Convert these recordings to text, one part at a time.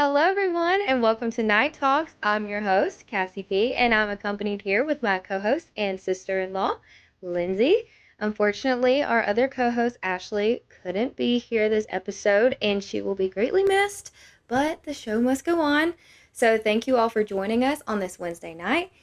Hello, everyone, and welcome to Night Talks. I'm your host, Cassie P., and I'm accompanied here with my co host and sister in law, Lindsay. Unfortunately, our other co host, Ashley, couldn't be here this episode, and she will be greatly missed, but the show must go on. So, thank you all for joining us on this Wednesday night.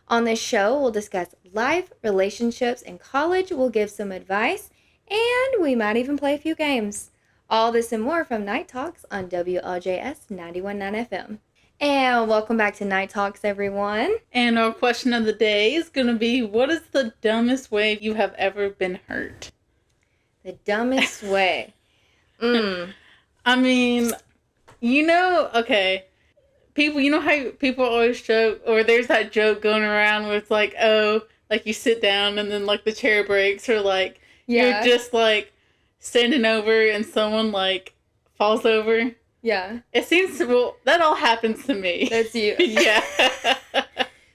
On this show, we'll discuss life, relationships, and college. We'll give some advice, and we might even play a few games. All this and more from Night Talks on WLJS 91.9 FM. And welcome back to Night Talks, everyone. And our question of the day is going to be, what is the dumbest way you have ever been hurt? The dumbest way. I mean, okay. People, you know how people always joke, or there's that joke going around where it's like, oh, like you sit down and then like the chair breaks, or like you're just like standing over and someone like falls over. Yeah. It seems, well, that all happens to me. That's you. Yeah.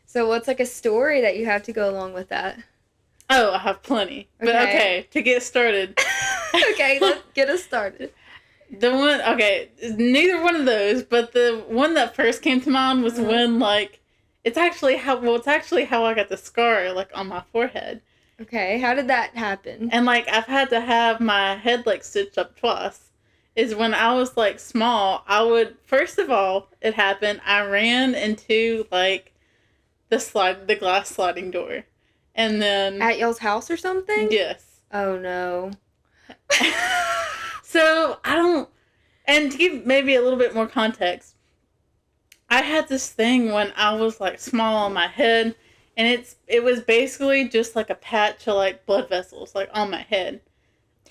So what's like a story that you have to go along with that? Oh, I have plenty. But okay, to get started. Okay, let's get us started. Neither one of those, but the one that first came to mind was when like, it's actually how I got the scar like on my forehead. Okay, how did that happen? And, like, I've had to have my head, like, stitched up twice. Is when I was, like, small, first of all, it happened, I ran into, like, the glass sliding door. And then... At y'all's house or something? Yes. Oh, no. So, and to give maybe a little bit more context, I had this thing when I was, like, small on my head. And it was basically just like a patch of like blood vessels like on my head.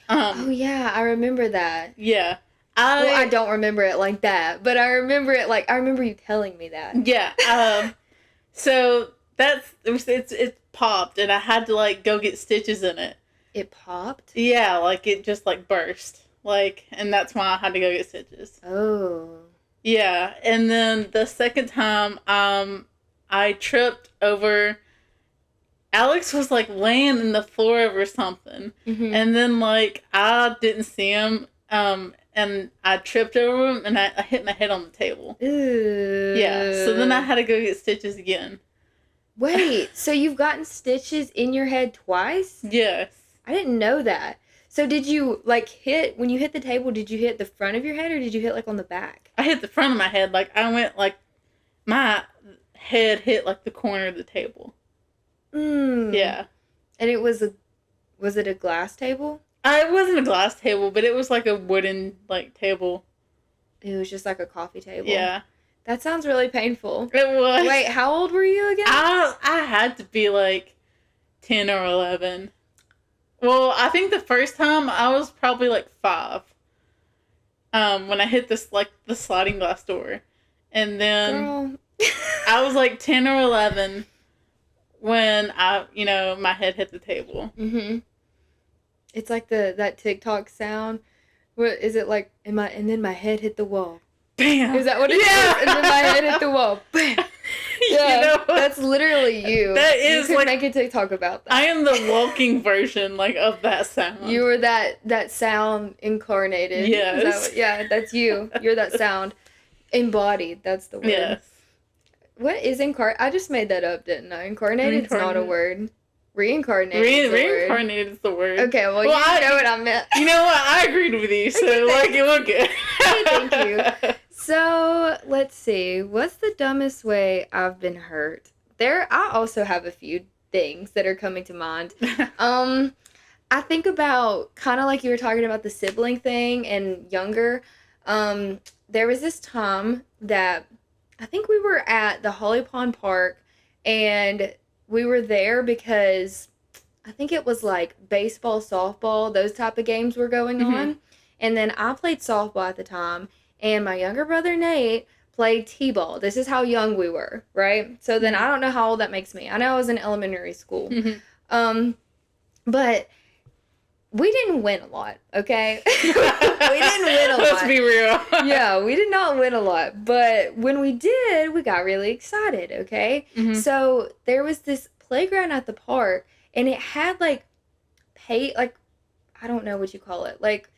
Oh yeah, I remember that. Yeah. I don't remember it like that, but I remember you telling me that. Yeah. So it popped and I had to like go get stitches in it. It popped? Yeah, like it just like burst. Like, and that's why I had to go get stitches. Oh. Yeah. And then the second time, I tripped over. Alex was like laying in the floor or something, and then like I didn't see him, and I tripped over him, and I hit my head on the table. Ooh. Yeah, so then I had to go get stitches again. Wait, so you've gotten stitches in your head twice? Yes. I didn't know that. So did you like when you hit the table? Did you hit the front of your head, or did you hit like on the back? I hit the front of my head. Like I went like my head hit like the corner of the table. Yeah. And was it a glass table? It wasn't a glass table, but it was like a wooden like table. It was just like a coffee table. Yeah. That sounds really painful. It was. Wait, how old were you again? I had to be like 10 or 11. Well, I think the first time I was probably like 5. When I hit the sliding glass door. And then Girl. I was like 10 or 11 when my head hit the table. It's like that TikTok sound. What is it like? And then my head hit the wall. Bam! Is that what it is? And then my head hit the wall. Bam! Yeah, that's literally you. That is you could make a TikTok about that. I am the walking version like of that sound. You were that sound incarnated. Yes. That's you. You're that sound embodied. That's the word. Yes. What is incarnate? I just made that up, didn't I? Incarnated is not a word. Reincarnated Reincarnated is the word. Okay, well you know what I meant. You know what? I agreed with you, so like it looked good. Thank you. So, let's see. What's the dumbest way I've been hurt? I also have a few things that are coming to mind. I think about kind of like you were talking about the sibling thing and younger. There was this time that I think we were at the Holly Pond Park, and we were there because I think it was like baseball, softball, those type of games were going on. And then I played softball at the time, and my younger brother Nate played t-ball. This is how young we were, right? So then I don't know how old that makes me. I know I was in elementary school. But we didn't win a lot, okay? We didn't win a lot. Let's be real. Yeah, we did not win a lot. But when we did, we got really excited, okay? So there was this playground at the park, and it had, like, I don't know what you call it. Like,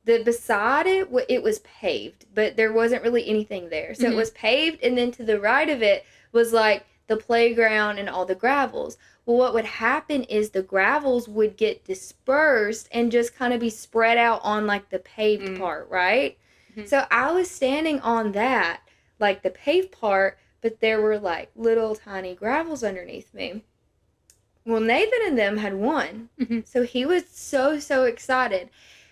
the beside it, it was paved, but there wasn't really anything there. So it was paved, and then to the right of it was like the playground and all the gravels. Well, what would happen is the gravels would get dispersed and just kind of be spread out on like the paved part, right? So I was standing on that, like the paved part, but there were like little tiny gravels underneath me. Well, Nathan and them had won. So he was so excited.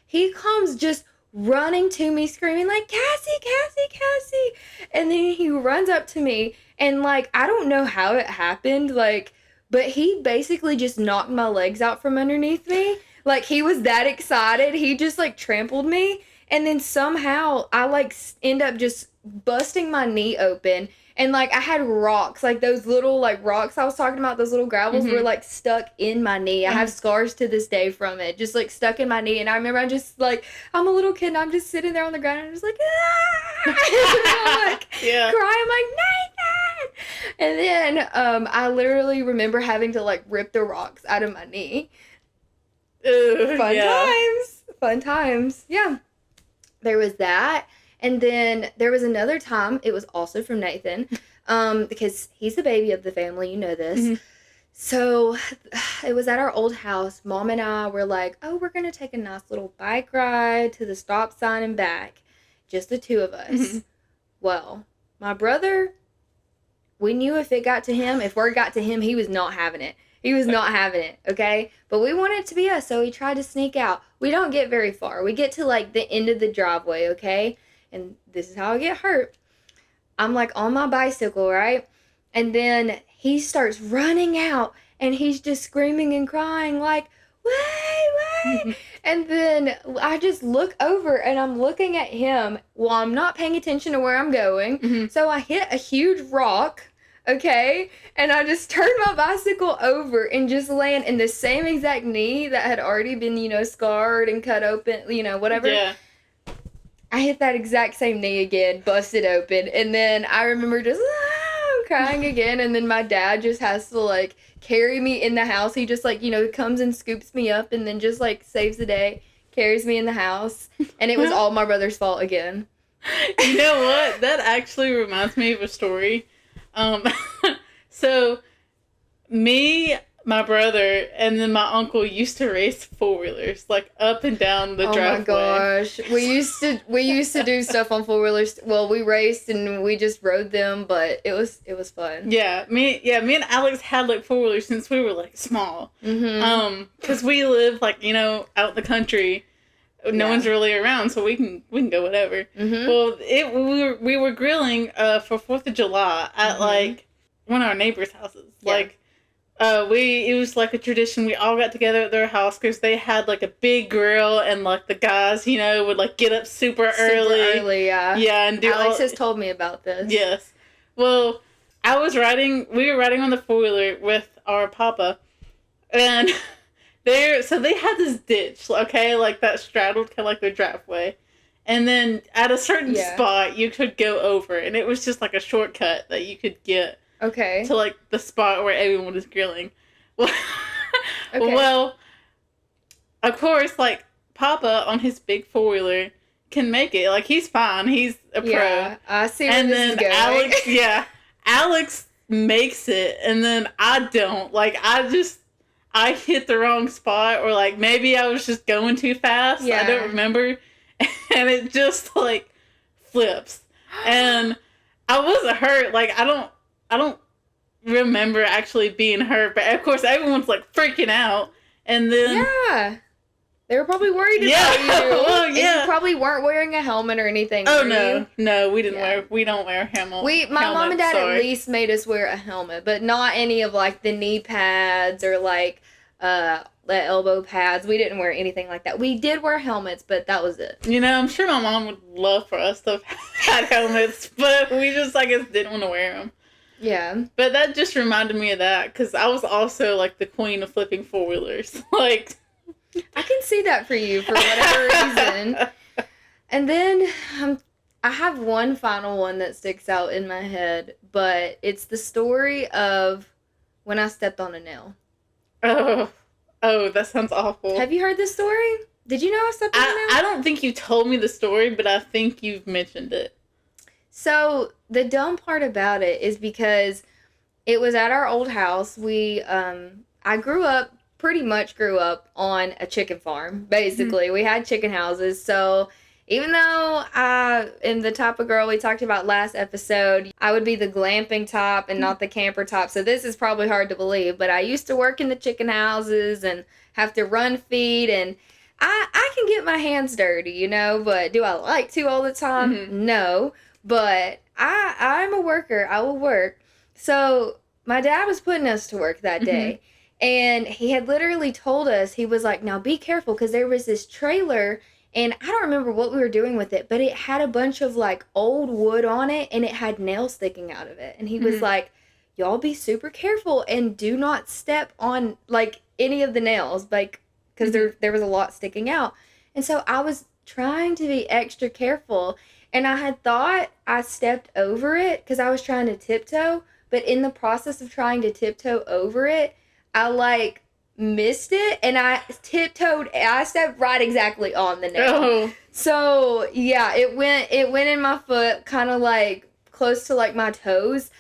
He comes just running to me screaming like, Cassie, Cassie, Cassie. And then he runs up to me and like, I don't know how it happened, like, but he basically just knocked my legs out from underneath me. Like, he was that excited. He just like trampled me. And then somehow I like end up just busting my knee open. And like I had rocks, like those little like rocks I was talking about, those little gravels were like stuck in my knee. I have scars to this day from it, just like stuck in my knee. And I remember I'm just like, I'm a little kid and I'm just sitting there on the ground and I'm just like, ah! And I'm like crying, I'm like, Nathan! And then I literally remember having to like rip the rocks out of my knee. Fun times. Yeah. There was that. And then there was another time, it was also from Nathan, because he's the baby of the family, you know this. So it was at our old house. Mom and I were like, oh, we're going to take a nice little bike ride to the stop sign and back. Just the two of us. Well, my brother, we knew if word got to him, he was not having it. He was not having it, okay? But we wanted it to be us, so we tried to sneak out. We don't get very far. We get to, like, the end of the driveway, okay? And this is how I get hurt. I'm, like, on my bicycle, right? And then he starts running out, and he's just screaming and crying, like, wait. And then I just look over, and I'm looking at him while I'm not paying attention to where I'm going. So I hit a huge rock. Okay, and I just turned my bicycle over and just land in the same exact knee that had already been, scarred and cut open, whatever. Yeah. I hit that exact same knee again, busted open, and then I remember just crying again, and then my dad just has to, like, carry me in the house. He just, like, comes and scoops me up and then just, like, saves the day, carries me in the house, and it was all my brother's fault again. You know what? That actually reminds me of a story. So me, my brother, and then my uncle used to race 4-wheelers, like up and down the driveway. Oh my gosh. We used to do stuff on 4-wheelers. Well, we raced and we just rode them, but it was fun. Yeah, me and Alex had like 4-wheelers since we were like small. Cause we live like, out in the country. No one's really around, so we can go whatever. Well, we were grilling for 4th of July at like one of our neighbors' houses. Yeah. Like it was like a tradition. We all got together at their house because they had like a big grill, and like the guys, would like get up super early. Yeah, and do. Alex has told me about this. Yes. Well, we were riding on the 4-wheeler with our papa, and. So they had this ditch, okay, like that straddled kind of like their driveway. And then at a certain spot, you could go over, and it was just like a shortcut that you could get to like the spot where everyone was grilling. Well, of course, like Papa on his big 4-wheeler can make it. Like, he's fine. He's a pro. Yeah, I see where this is going. Alex makes it, and then I don't. Like, I hit the wrong spot, or like maybe I was just going too fast. I don't remember. And it just like flips. And I wasn't hurt. Like, I don't remember actually being hurt, but of course everyone's like freaking out. And then they were probably worried about you. Well, and you probably weren't wearing a helmet or anything. Oh no, we didn't we don't wear a helmet. My mom and dad at least made us wear a helmet, but not any of like the knee pads or like the elbow pads. We didn't wear anything like that. We did wear helmets, but that was it. I'm sure my mom would love for us to have had helmets, but we just, I guess, didn't want to wear them. Yeah. But that just reminded me of that, because I was also, like, the queen of flipping 4-wheelers. Like... I can see that for you, for whatever reason. And then, I have one final one that sticks out in my head, but it's the story of when I stepped on a nail. Oh, that sounds awful. Have you heard this story? Did you know I stepped on a nail? I don't think you told me the story, but I think you've mentioned it. So the dumb part about it is because it was at our old house. I pretty much grew up on a chicken farm, basically. We had chicken houses, so even though I am the type of girl we talked about last episode, I would be the glamping top and not the camper top, so this is probably hard to believe, but I used to work in the chicken houses and have to run feed, and I can get my hands dirty, you know, but do I like to all the time? Mm-hmm. No, but I'm a worker. I will work. So my dad was putting us to work that day, and he had literally told us, he was like, now be careful, because there was this trailer, and I don't remember what we were doing with it, but it had a bunch of, like, old wood on it, and it had nails sticking out of it. And he was like, y'all be super careful, and do not step on, like, any of the nails, like, because there was a lot sticking out. And so I was trying to be extra careful, and I had thought I stepped over it, because I was trying to tiptoe, but in the process of trying to tiptoe over it, I, like, missed it, and I stepped right exactly on the nail. Oh. So yeah, it went in my foot, kind of like close to like my toes.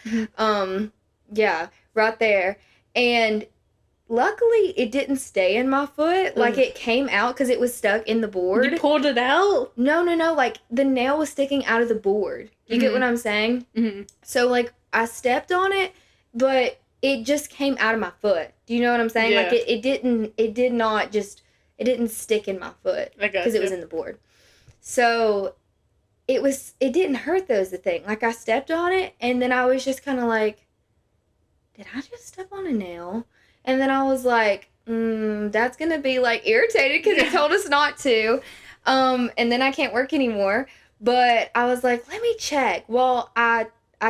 Yeah, right there. And luckily it didn't stay in my foot. Like it came out because it was stuck in the board. You pulled it out? No, like the nail was sticking out of the board. You get what I'm saying? So like I stepped on it, but it just came out of my foot. Do you know what I'm saying? Yeah. Like it didn't stick in my foot because it was in the board. So it didn't hurt though, is the thing. Like I stepped on it, and then I was just kind of like, did I just step on a nail? And then I was like, that's going to be like irritated because he told us not to. And then I can't work anymore. But I was like, let me check. Well, I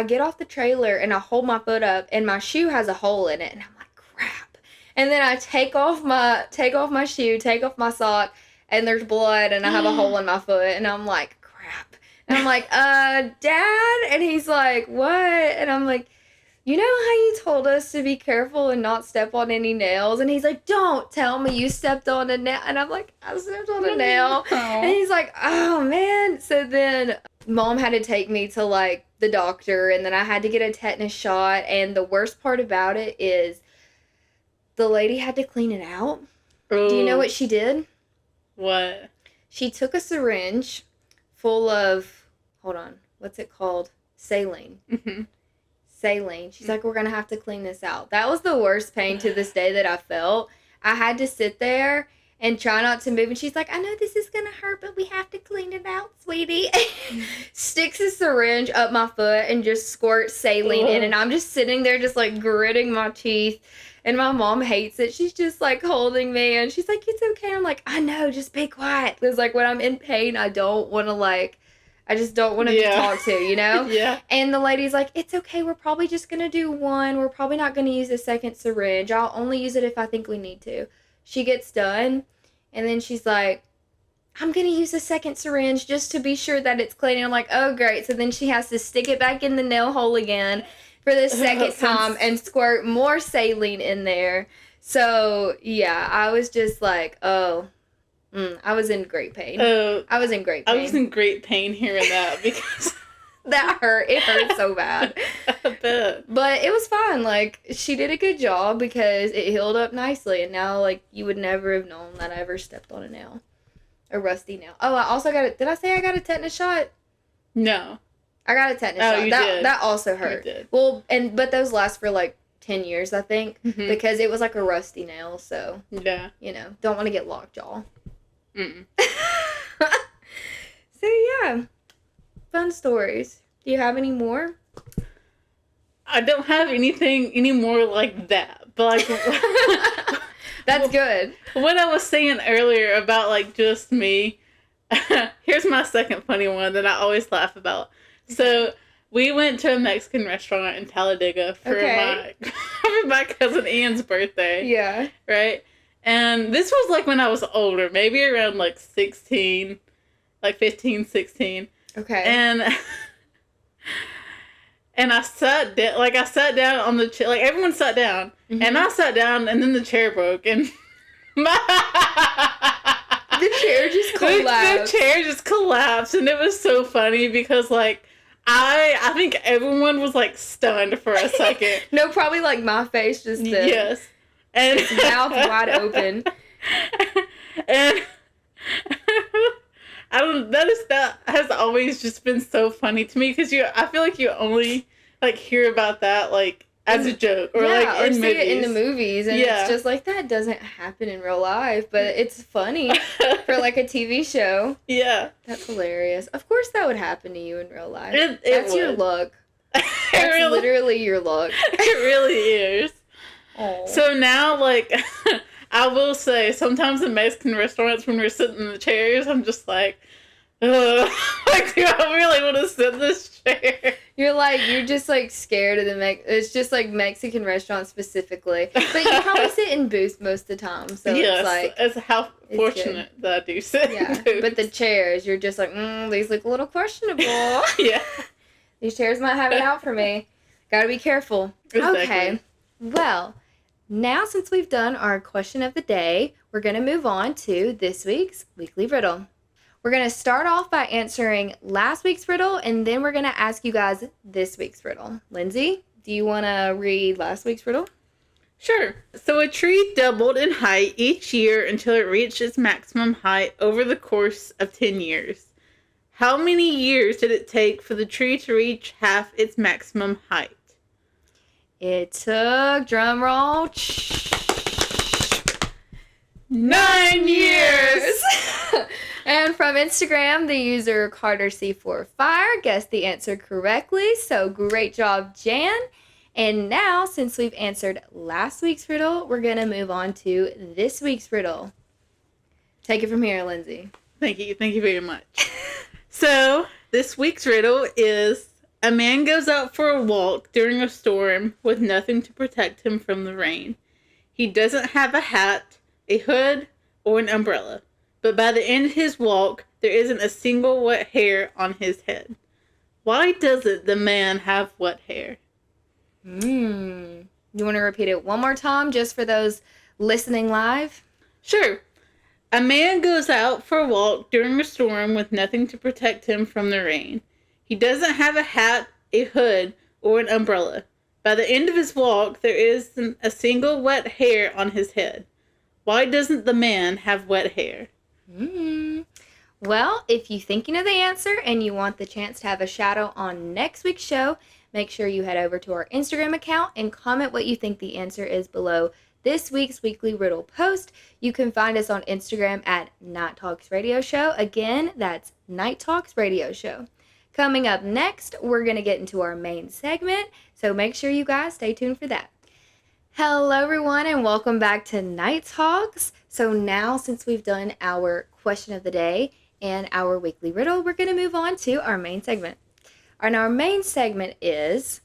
get off the trailer and I hold my foot up and my shoe has a hole in it, and I'm like, crap. And then I take off my shoe, take off my sock, and there's blood and I have a hole in my foot, and I'm like, crap. And I'm like, Dad? And he's like, what? And I'm like, you know how you told us to be careful and not step on any nails? And he's like, don't tell me you stepped on a nail. And I'm like, I stepped on a nail. And he's like, oh man. So then Mom had to take me to like the doctor, and then I had to get a tetanus shot. And the worst part about it is the lady had to clean it out. Ooh. Do you know what she did? What? She took a syringe full of, hold on, what's it called? Saline. Saline. She's like, we're going to have to clean this out. That was the worst pain to this day that I felt. I had to sit there and try not to move. And she's like, I know this is going to hurt, but we have to clean it out, sweetie. Sticks a syringe up my foot and just squirts saline in. And I'm just sitting there just like gritting my teeth. And my mom hates it. She's just like holding me. And she's like, it's okay. I'm like, I know, just be quiet. Because like when I'm in pain, I don't want to like, I just don't want to be talked to, you know? Yeah. And the lady's like, it's okay. We're probably just going to do one. We're probably not going to use a second syringe. I'll only use it if I think we need to. She gets done, and then she's like, I'm going to use a second syringe just to be sure that it's clean. And I'm like, oh, great. So then she has to stick it back in the nail hole again for the second time and squirt more saline in there. So, yeah, I was just like, oh. I was in great pain. I was in great pain. I was in great pain hearing that because that hurt. It hurt so bad. I bet. But it was fine. Like, she did a good job because it healed up nicely. And now, like, you would never have known that I ever stepped on a nail. A rusty nail. Oh, I also did I say I got a tetanus shot? No. I got a tetanus shot. You did. That also hurt. You did. Well, but those last for, like, 10 years, I think. Because it was, like, a rusty nail. So, yeah. You know, don't want to get lockjaw. Mm-mm. So yeah, fun stories. Do you have any more? I don't have anything anymore like that, but like that's good. What I was saying earlier about like just me. Here's my second funny one that I always laugh about. So we went to a Mexican restaurant in Talladega for my cousin Ian's birthday. Yeah. Right. And this was, like, when I was older, maybe around, like, 16, like, 15, 16. Okay. And I sat down on the chair, like, everyone sat down, and I sat down, and then the chair broke, and the chair just collapsed. The chair just collapsed, and it was so funny because, like, I think everyone was, like, stunned for a second. No, probably, like, my face just did. Yes. And mouth wide open. And that has always just been so funny to me because I feel like you only, like, hear about that, like, as a joke or like or in see movies. it in the movies, and it's just like that doesn't happen in real life, but it's funny for like a TV show. Yeah, that's hilarious. Of course, that would happen to you in real life. That's your luck. That's really, literally your luck. It really is. Aww. So now, like, I will say, sometimes in Mexican restaurants when we're sitting in the chairs, I'm just like, like, do I really want to sit in this chair? You're just like scared of it's just like Mexican restaurants specifically. But you probably sit in booths most of the time, so yes, it's like it's how fortunate that I do sit in booths. But the chairs, you're just like, these look a little questionable. Yeah. These chairs might have it out for me. Gotta be careful. Exactly. Okay. Well, now since we've done our question of the day, we're gonna move on to this week's weekly riddle. We're going to start off by answering last week's riddle, and then we're going to ask you guys this week's riddle. Lindsay, do you want to read last week's riddle? Sure. So a tree doubled in height each year until it reached its maximum height over the course of 10 years. How many years did it take for the tree to reach half its maximum height? It took, drum roll, 9 years! And from Instagram, the user CarterC4Fire guessed the answer correctly, so great job, Jan. And now, since we've answered last week's riddle, we're going to move on to this week's riddle. Take it from here, Lindsay. Thank you very much. So, this week's riddle is, a man goes out for a walk during a storm with nothing to protect him from the rain. He doesn't have a hat, a hood, or an umbrella. But by the end of his walk, there isn't a single wet hair on his head. Why doesn't the man have wet hair? You want to repeat it one more time just for those listening live? Sure. A man goes out for a walk during a storm with nothing to protect him from the rain. He doesn't have a hat, a hood, or an umbrella. By the end of his walk, there isn't a single wet hair on his head. Why doesn't the man have wet hair? Well, if you think you know the answer and you want the chance to have a shadow on next week's show, make sure you head over to our Instagram account and comment what you think the answer is below this week's weekly riddle post. You can find us on Instagram at Night Talks Radio Show. Again, that's Night Talks Radio Show. Coming up next, we're going to get into our main segment, so make sure you guys stay tuned for that. Hello everyone and welcome back to Night Talks. So now, since we've done our question of the day and our weekly riddle, we're going to move on to our main segment. And our main segment is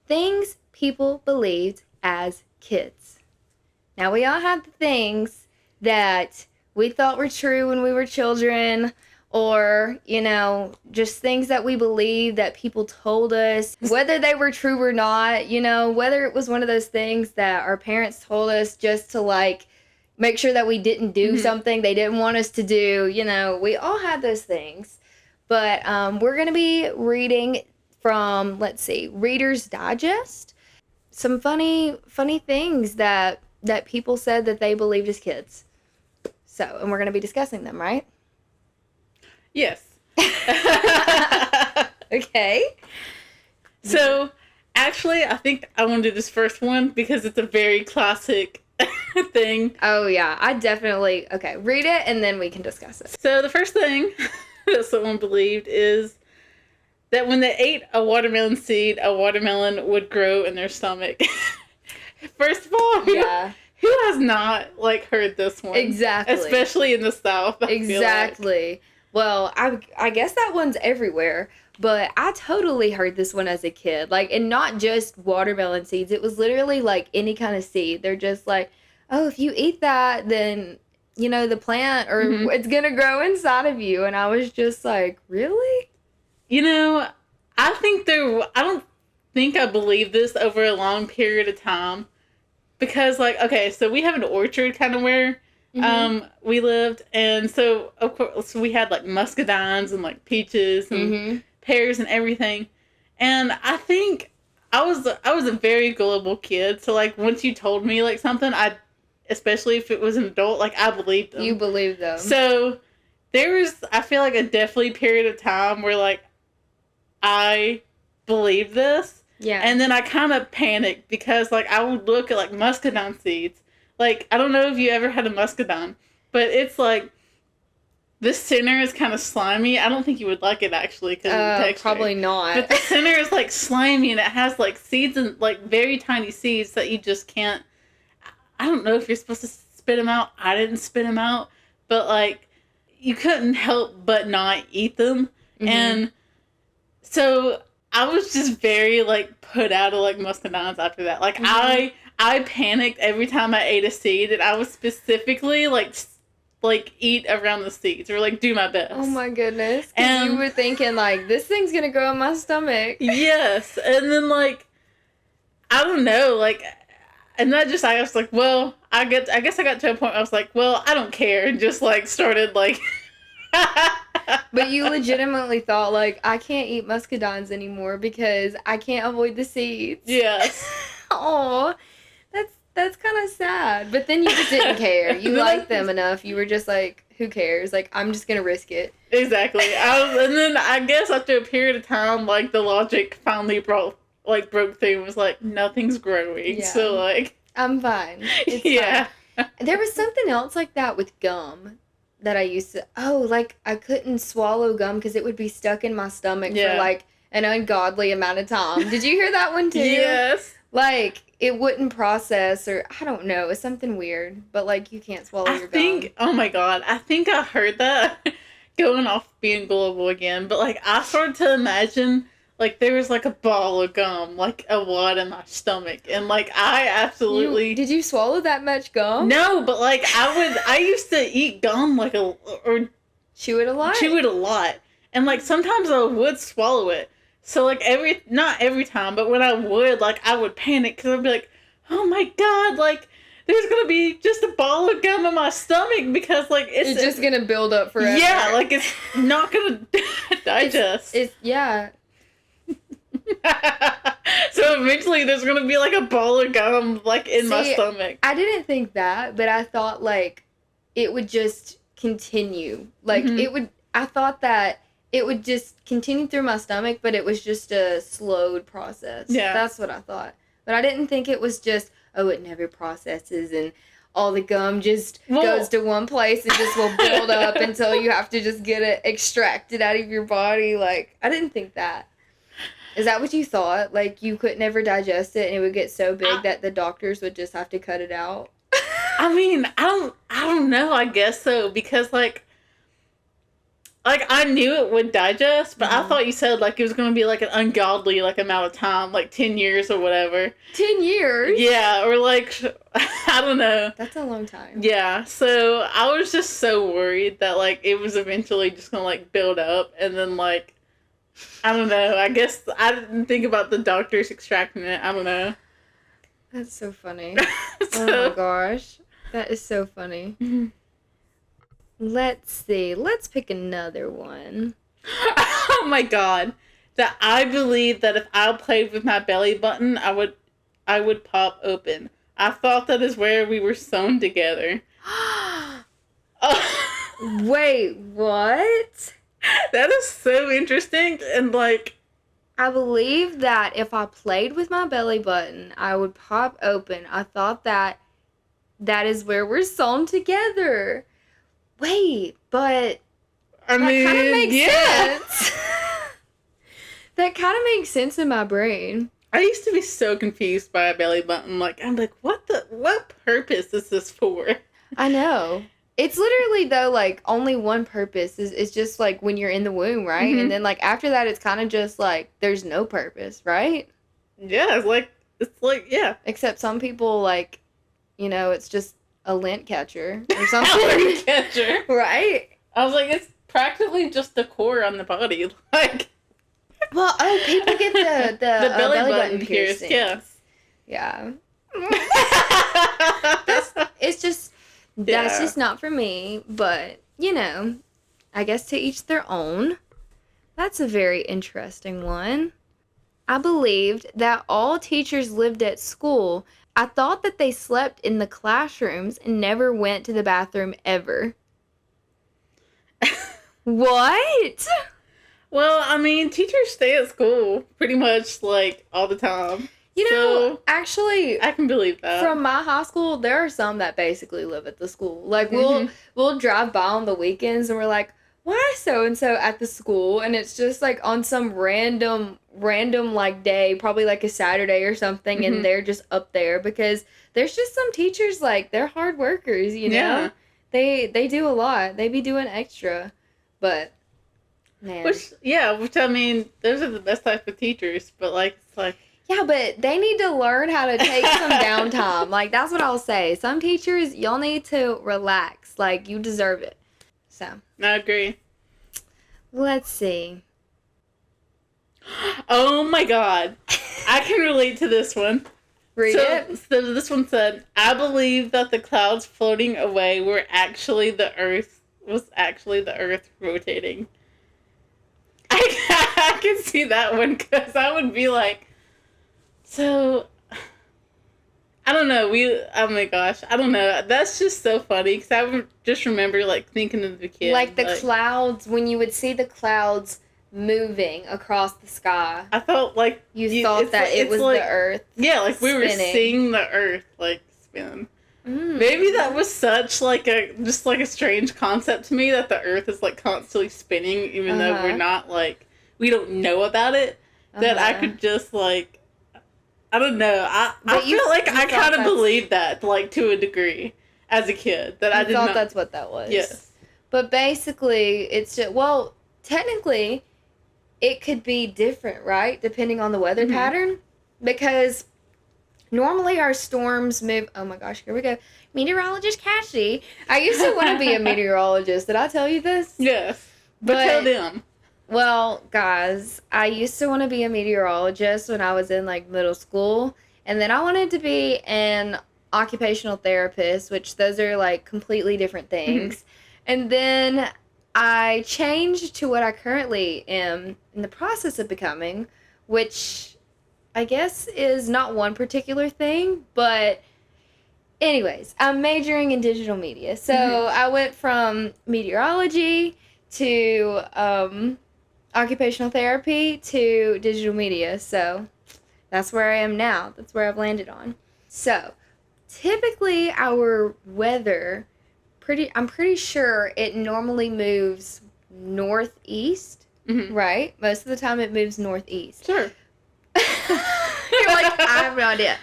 things people believed as kids. Now, we all have the things that we thought were true when we were children, or, just things that we believed that people told us, whether they were true or not, whether it was one of those things that our parents told us just to, like, make sure that we didn't do something they didn't want us to do. We all had those things. But we're going to be reading from, Reader's Digest. Some funny things that people said that they believed as kids. So, and we're going to be discussing them, right? Yes. Okay. So, actually, I think I want to do this first one because it's a very classic thing. Oh, yeah. Okay, read it and then we can discuss it. So, the first thing that someone believed is that when they ate a watermelon seed, a watermelon would grow in their stomach. First of all, who has not, heard this one? Exactly. Especially in the South. Exactly. Well, I guess that one's everywhere, but I totally heard this one as a kid. And not just watermelon seeds. It was literally, any kind of seed. They're just like, oh, if you eat that, then, the plant, or it's going to grow inside of you. And I was just like, really? I don't think I believe this over a long period of time. Because, okay, so we have an orchard kind of where We lived, and so of course we had like muscadines and like peaches and pears and everything. And I think I was a very gullible kid. So like once you told me like something, especially if it was an adult, like I believed them. You believed them. So there was, I feel like, a definitely period of time where like I believed this. Yeah. And then I kind of panicked because like I would look at like muscadine seeds. Like, I don't know if you ever had a muscadine, but it's like, the center is kind of slimy. I don't think you would like it, actually, because of the texture. Probably not. But the center is, like, slimy, and it has, like, seeds and, like, very tiny seeds that you just can't... I don't know if you're supposed to spit them out. I didn't spit them out. But, like, you couldn't help but not eat them. And so I was just very, like, put out of, like, muscadines after that. Like, I panicked every time I ate a seed, and I was specifically, like eat around the seeds or like do my best. Oh my goodness. And you were thinking like, this thing's gonna go in my stomach. Yes. And then like, I don't know, like, and I was like, well, I guess I got to a point where I was like, well, I don't care, and just like started like But you legitimately thought like, I can't eat muscadines anymore because I can't avoid the seeds. Yes. Oh, that's kind of sad. But then you just didn't care. You liked them enough. You were just like, who cares? Like, I'm just going to risk it. Exactly. And then I guess after a period of time, like, the logic finally broke through and was like, nothing's growing. Yeah. So, like... I'm fine. It's fine. There was something else like that with gum that I used to... Oh, like, I couldn't swallow gum because it would be stuck in my stomach for, like, an ungodly amount of time. Did you hear that one, too? Yes. Like... It wouldn't process, or I don't know. It's something weird, but like you can't swallow your gum. Oh my god, I think I heard that. Going off being gullible again, but like I started to imagine like there was like a ball of gum, like a wad in my stomach, and like I absolutely. Did you swallow that much gum? No, but like I used to eat gum like or chew it a lot, and like sometimes I would swallow it. So, like, not every time, but when I would, like, I would panic because I'd be like, oh my god, like, there's going to be just a ball of gum in my stomach because, like, it's just going to build up forever. Yeah, like, it's not going to digest. Yeah. So, eventually, there's going to be, like, a ball of gum, like, in my stomach. I didn't think that, but I thought, like, it would just continue. Like, I thought that it would just continue through my stomach, but it was just a slowed process. Yeah. That's what I thought. But I didn't think it was just, it never processes and all the gum just goes to one place and just will build up until you have to just get it extracted out of your body. Like, I didn't think that. Is that what you thought? Like, you could never digest it and it would get so big that the doctors would just have to cut it out? I mean, I don't know. I guess so. Because, like, I knew it would digest, but I thought you said, like, it was going to be, like, an ungodly, like, amount of time, like, 10 years or whatever. 10 years? Yeah, or, like, I don't know. That's a long time. Yeah, so I was just so worried that, like, it was eventually just going to, like, build up, and then, like, I don't know. I guess I didn't think about the doctors extracting it. I don't know. That's so funny. Oh, my gosh. That is so funny. Let's see. Let's pick another one. Oh my god. That I believe that if I played with my belly button, I would pop open. I thought that is where we were sewn together. Wait, what? That is so interesting, and like... I believe that if I played with my belly button, I would pop open. I thought that is where we're sewn together. Wait, but I mean, that kind of makes sense. That kind of makes sense in my brain. I used to be so confused by a belly button. Like, I'm like, what purpose is this for? I know. It's literally, though, like, only one purpose. Is just, like, when you're in the womb, right? And then, like, after that, it's kind of just, like, there's no purpose, right? Yeah, it's like, yeah. Except some people, like, you know, it's just a lint catcher or something. A lint catcher. Right? I was like, it's practically just the core on the body. Like, well, people get the belly button piercing. Yes. Yeah. It's just, That's just not for me, but, you know, I guess to each their own. That's a very interesting one. I believed that all teachers lived at school. I thought that they slept in the classrooms and never went to the bathroom ever. What? Well, I mean, teachers stay at school pretty much, like, all the time. You know, actually, I can believe that. From my high school, there are some that basically live at the school. Like, we'll drive by on the weekends and we're like, why is so-and-so at the school? And it's just, like, on some random, like, day, probably, like, a Saturday or something, and they're just up there because there's just some teachers, like, they're hard workers, you know? Yeah. They do a lot. They be doing extra. But, man. Which, I mean, those are the best type of teachers, but, like, it's like... Yeah, but they need to learn how to take some downtime. Like, that's what I'll say. Some teachers, y'all need to relax. Like, you deserve it. So. I agree. Let's see. Oh, my God. I can relate to this one. Read it. So this one said, I believe that the clouds floating away was actually the Earth rotating. I can see that one because I would be like, so, I don't know, oh my gosh, I don't know, that's just so funny, because I would just remember, like, thinking of the kid. Like, the clouds, when you would see the clouds moving across the sky. I felt like... You thought that it was like, the Earth yeah, like, we were seeing the Earth, like, spin. Maybe that was such, like, a strange concept to me, that the Earth is, like, constantly spinning, even though we're not, like, we don't know about it, that I could just, like... I don't know. I feel like I kind of believed that, like, to a degree, as a kid. That I did not... that's what that was. Yes. But basically, it's just... Well, technically, it could be different, right? Depending on the weather pattern. Because normally our storms move... Oh my gosh, here we go. Meteorologist Cassie. I used to want to be a meteorologist. Did I tell you this? Yes. But tell them. Well, guys, I used to want to be a meteorologist when I was in, like, middle school. And then I wanted to be an occupational therapist, which those are, like, completely different things. And then I changed to what I currently am in the process of becoming, which I guess is not one particular thing, but anyways, I'm majoring in digital media. So I went from meteorology to occupational therapy to digital media. So that's where I am now. That's where I've landed on. So typically our weather, I'm pretty sure it normally moves northeast, right? Most of the time it moves northeast. Sure. You're like, I have no idea.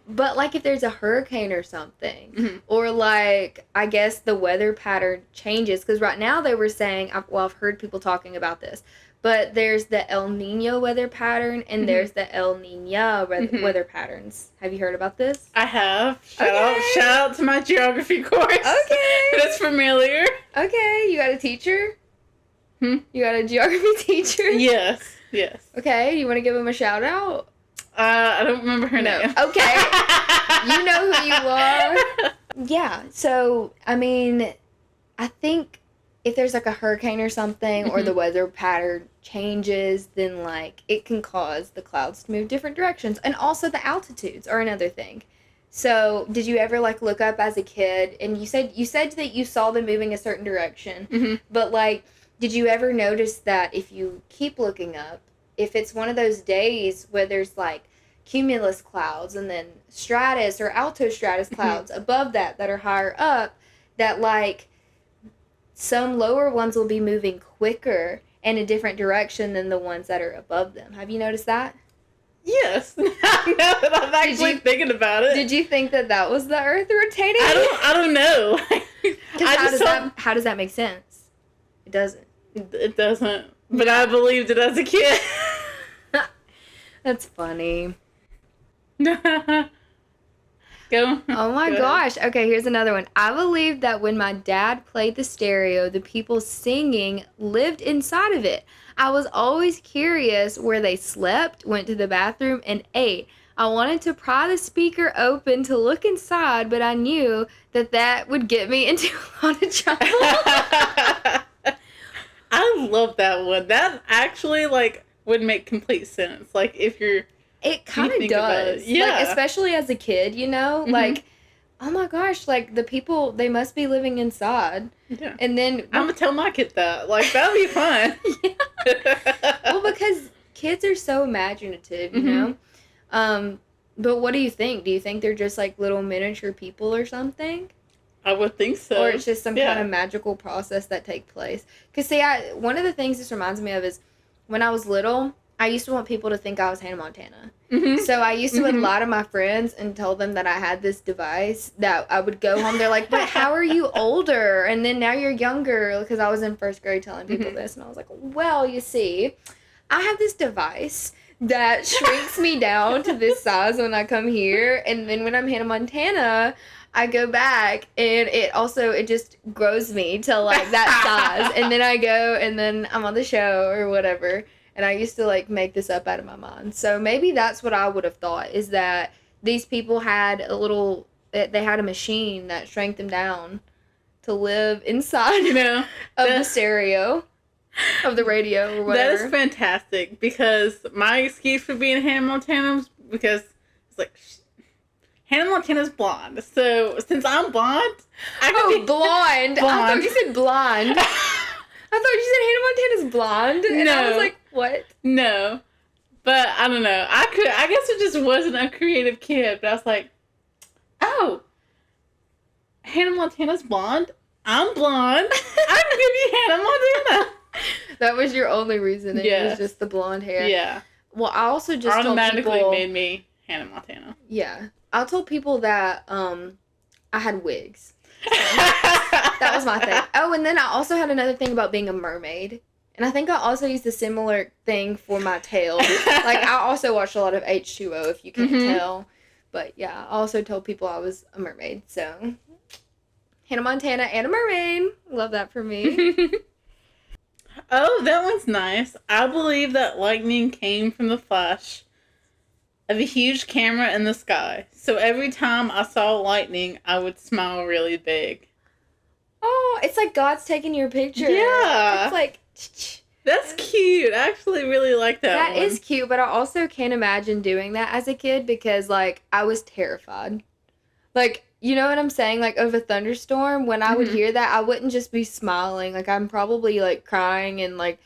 But like if there's a hurricane or something, or like, I guess the weather pattern changes, because right now they were saying, I've heard people talking about this, but there's the El Nino weather pattern, and there's the El Niña weather patterns. Have you heard about this? I have. Shout out to my geography course. Okay. That's familiar. Okay, you got a teacher? You got a geography teacher? Yes. Okay, you want to give him a shout out? I don't remember her name. Okay. You know who you are. Yeah, so, I mean, I think if there's, like, a hurricane or something, or the weather pattern changes, then, like, it can cause the clouds to move different directions. And also the altitudes are another thing. So, did you ever, like, look up as a kid, and you said that you saw them moving a certain direction, but, like, did you ever notice that if you keep looking up, if it's one of those days where there's, like, cumulus clouds and then stratus or altostratus clouds above that are higher up, that, like, some lower ones will be moving quicker in a different direction than the ones that are above them. Have you noticed that? Yes. Now that I'm actually thinking about it. Did you think that was the Earth rotating? I don't know. How does that make sense? It doesn't. It doesn't. But I believed it as a kid. That's funny. Go. Oh my gosh. Okay, here's another one. I believe that when my dad played the stereo, the people singing lived inside of it. I was always curious where they slept, went to the bathroom, and ate. I wanted to pry the speaker open to look inside, but I knew that would get me into a lot of trouble. I love that one. That actually, like, would make complete sense. Like, if you're... It kind of does. Yeah. Like, especially as a kid, you know? Mm-hmm. Like, oh my gosh, like, the people, they must be living inside. Yeah. And then... I'm going to tell my kid that. Like, that'll be fun. Well, because kids are so imaginative, you know? But what do you think? Do you think they're just, like, little miniature people or something? I would think so. Or it's just some kind of magical process that takes place. Because, see, one of the things this reminds me of is when I was little, I used to want people to think I was Hannah Montana. Mm-hmm. So I used to would lie to my friends and tell them that I had this device that I would go home. They're like, but how are you older? And then now you're younger. Because I was in first grade telling people this. And I was like, well, you see, I have this device that shrinks me down to this size when I come here. And then when I'm Hannah Montana, I go back and it just grows me to like that size. And then I go and then I'm on the show or whatever. And I used to like make this up out of my mind. So maybe that's what I would have thought, is that these people had they had a machine that shrank them down to live inside, you know, of the stereo. Of the radio or whatever. That is fantastic, because my excuse for being Hannah Montana was because it's like, Hannah Montana's blonde. So since I'm blonde, I could be blonde. I thought you said blonde. I thought you said Hannah Montana's blonde. And no. I was like, what? No. But I don't know. I guess it just wasn't a creative kid, but I was like, oh, Hannah Montana's blonde. I'm blonde. I'm gonna be Hannah Montana. That was your only reason. It was just the blonde hair. Yeah. Well, I also just automatically made me Hannah Montana. Yeah. I told people that I had wigs. So that was my thing. Oh, and then I also had another thing about being a mermaid. And I think I also used a similar thing for my tail. Like, I also watched a lot of H2O, if you can't tell. But, yeah, I also told people I was a mermaid. So, Hannah Montana and a mermaid. Love that for me. Oh, that one's nice. I believe that lightning came from the flash of a huge camera in the sky. So every time I saw lightning, I would smile really big. Oh, it's like God's taking your picture. Yeah. It's like... That's cute. I actually really like that one. That is cute, but I also can't imagine doing that as a kid because, like, I was terrified. Like... You know what I'm saying? Like, of a thunderstorm, when I would hear that, I wouldn't just be smiling. Like, I'm probably, like, crying and, like,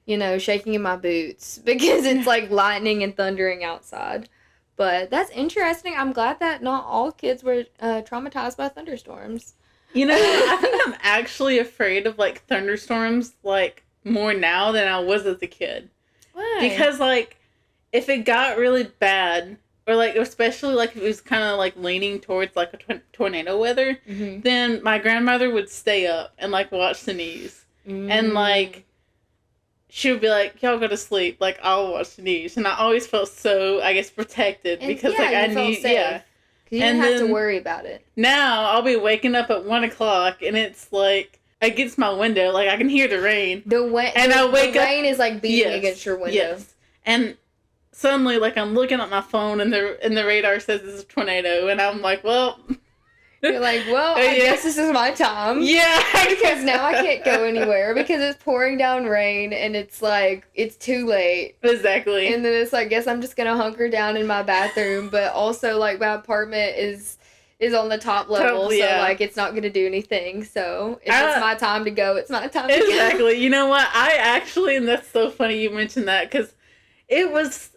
you know, shaking in my boots. Because it's, like, lightning and thundering outside. But that's interesting. I'm glad that not all kids were traumatized by thunderstorms. You know, I think I'm actually afraid of, like, thunderstorms, like, more now than I was as a kid. Why? Because, like, if it got really bad... Or, like, especially, like, if it was kind of, like, leaning towards, like, a tornado weather, then my grandmother would stay up and, like, watch the news. And, like, she would be like, y'all go to sleep. Like, I'll watch the news. And I always felt so, I guess, protected. Because, like, I knew, safe. Yeah. You didn't have to worry about it. Now, I'll be waking up at 1 o'clock, and it's, like, against my window. Like, I can hear the rain. The rain is, like, beating against your window. Yes. And... Suddenly, like, I'm looking at my phone and the radar says it's a tornado, and I'm like, well... You're like, well, I guess this is my time. Yeah. Because now I can't go anywhere because it's pouring down rain, and it's like, it's too late. Exactly. And then it's like, guess I'm just gonna hunker down in my bathroom, but also, like, my apartment is on the top level, so, like, it's not gonna do anything, so if it's my time to go, it's my time to go. Exactly. You know what? I actually, and that's so funny you mentioned that, because it was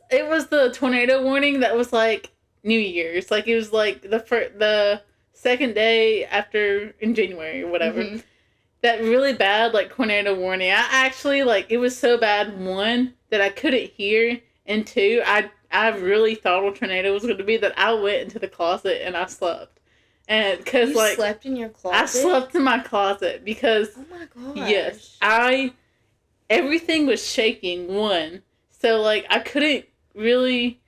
the tornado warning that was, like, New Year's. Like, it was, like, the second day after, in January or whatever. That really bad, like, tornado warning. I actually, like, it was so bad, one, that I couldn't hear, and two, I really thought a tornado was going to be, that I went into the closet and I slept. And, because, you slept in your closet? I slept in my closet, because... Oh, my gosh. Yes. Everything was shaking, one. So, like, I couldn't really,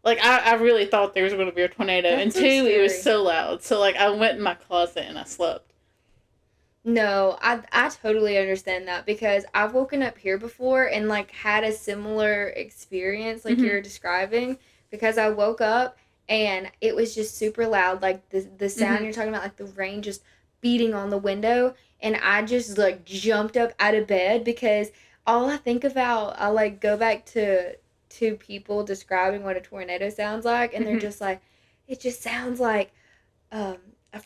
like, I really thought there was going to be a tornado. That's and two, it was so loud. So, like, I went in my closet and I slept. No, I totally understand that because I've woken up here before and, like, had a similar experience like you're describing. because I woke up and it was just super loud, like the sound you're talking about, like the rain just beating on the window, and I just like jumped up out of bed because all I think about, I like go back to people describing what a tornado sounds like, and they're just like, it just sounds like a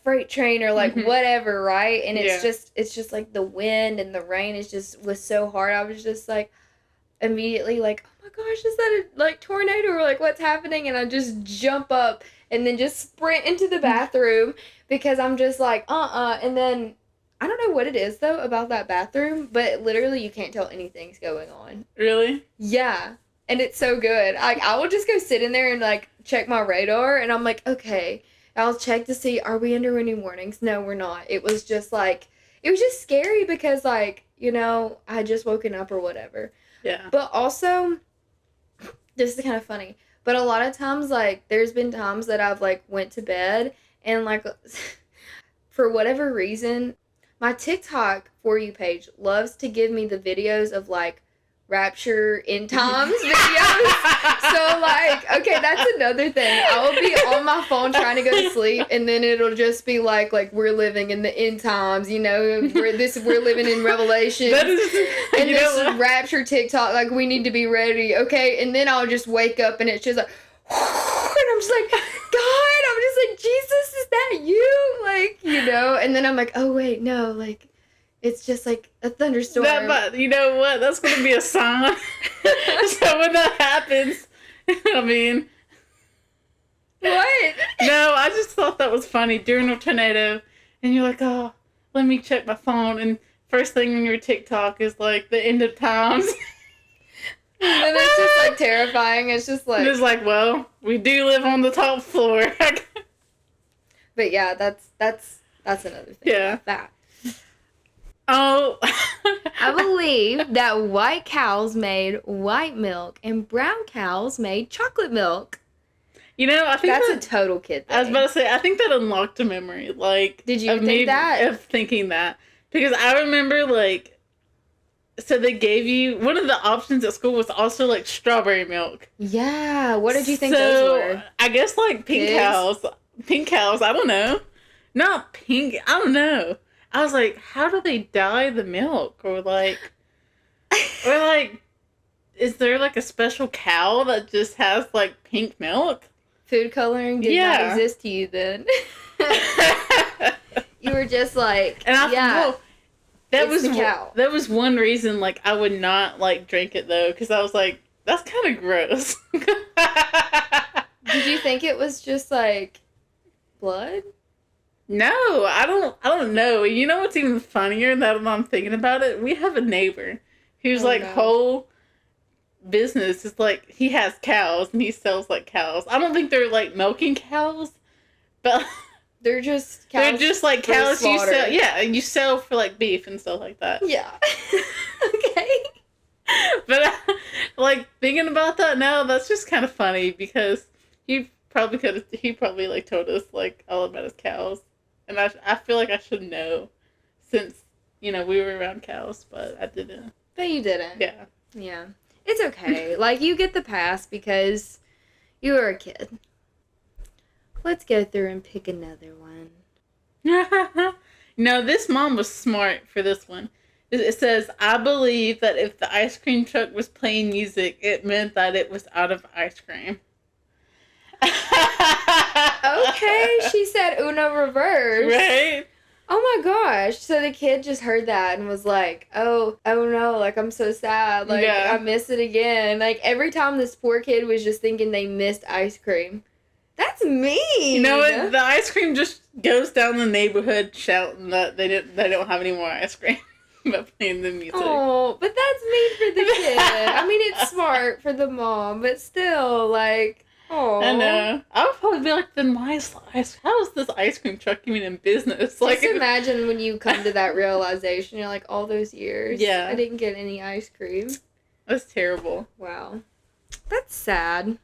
freight train or like whatever, right? And it's just like the wind and the rain was so hard. I was just like immediately like, oh my gosh, is that a like tornado or like what's happening? And I just jump up and then just sprint into the bathroom because I'm just like and then I don't know what it is though about that bathroom, but literally you can't tell anything's going on. Really? Yeah. And it's so good. I will just go sit in there and like check my radar, and I'm like, okay, I'll check to see, are we under any warnings? No, we're not. It was just like, it was just scary because like, you know, I had just woken up or whatever. Yeah. But also, this is kind of funny, but a lot of times, like, there's been times that I've, like, went to bed, and, like, for whatever reason, my TikTok For You page loves to give me the videos of, like, Rapture in Times videos. So, like, okay, that's another thing. I will be on my phone trying to go to sleep, and then it'll just be like we're living in the end times, you know, we're living in Revelation. And this Rapture TikTok, like, we need to be ready, okay? And then I'll just wake up, and it's just like, and I'm just like, God, I'm just like, Jesus, is that you? Like, you know, and then I'm like, oh, wait, no, like, it's just like a thunderstorm. But you know what? That's going to be a sign. So when that happens, I mean... What? No, I just thought that was funny. During a tornado, and you're like, oh, let me check my phone. And first thing on your TikTok is like the end of times. And it's just like terrifying. It's just like... It's like, well, we do live on the top floor. But yeah, that's another thing. Yeah. About that. Oh. I believe that white cows made white milk and brown cows made chocolate milk. You know, I think that's a total kid thing. I was about to say, I think that unlocked a memory. Like, did you think that? Of thinking that. Because I remember, like, so they gave you, one of the options at school was also, like, strawberry milk. Yeah. What did you think those were? I guess, like, pink cows. Pink cows. I don't know. Not pink. I don't know. I was like, how do they dye the milk? Or like, is there like a special cow that just has like pink milk? Food coloring did not exist to you then. You were just like, that was one reason like I would not like drink it though, because I was like, that's kind of gross. Did you think it was just like blood? No, I don't know. You know what's even funnier that I'm thinking about it? We have a neighbor whose whole business is like, he has cows and he sells like cows. I don't think they're like milking cows, but they're just cows. They're just like cows you sell. Yeah, you sell for like beef and stuff like that. Yeah. Okay. But like thinking about that now, that's just kind of funny because he probably like told us like all about his cows. And I feel like I should know since, you know, we were around cows, but I didn't. But you didn't. Yeah. Yeah. It's okay. Like, you get the pass because you were a kid. Let's go through and pick another one. No, this mom was smart for this one. It says, I believe that if the ice cream truck was playing music, it meant that it was out of ice cream. Okay, she said Uno reverse. Right? Oh my gosh. So the kid just heard that and was like, oh no, like, I'm so sad. Like, I miss it again. Like, every time this poor kid was just thinking they missed ice cream. That's mean. You know what? The ice cream just goes down the neighborhood shouting that they don't have any more ice cream by playing the music. Oh, but that's mean for the kid. I mean, it's smart for the mom, but still, like... Oh, I know. I would probably be like, then why how is this ice cream truck even in business? Like, just imagine when you come to that realization, you're like, all those years, I didn't get any ice cream. That's terrible. Wow. That's sad.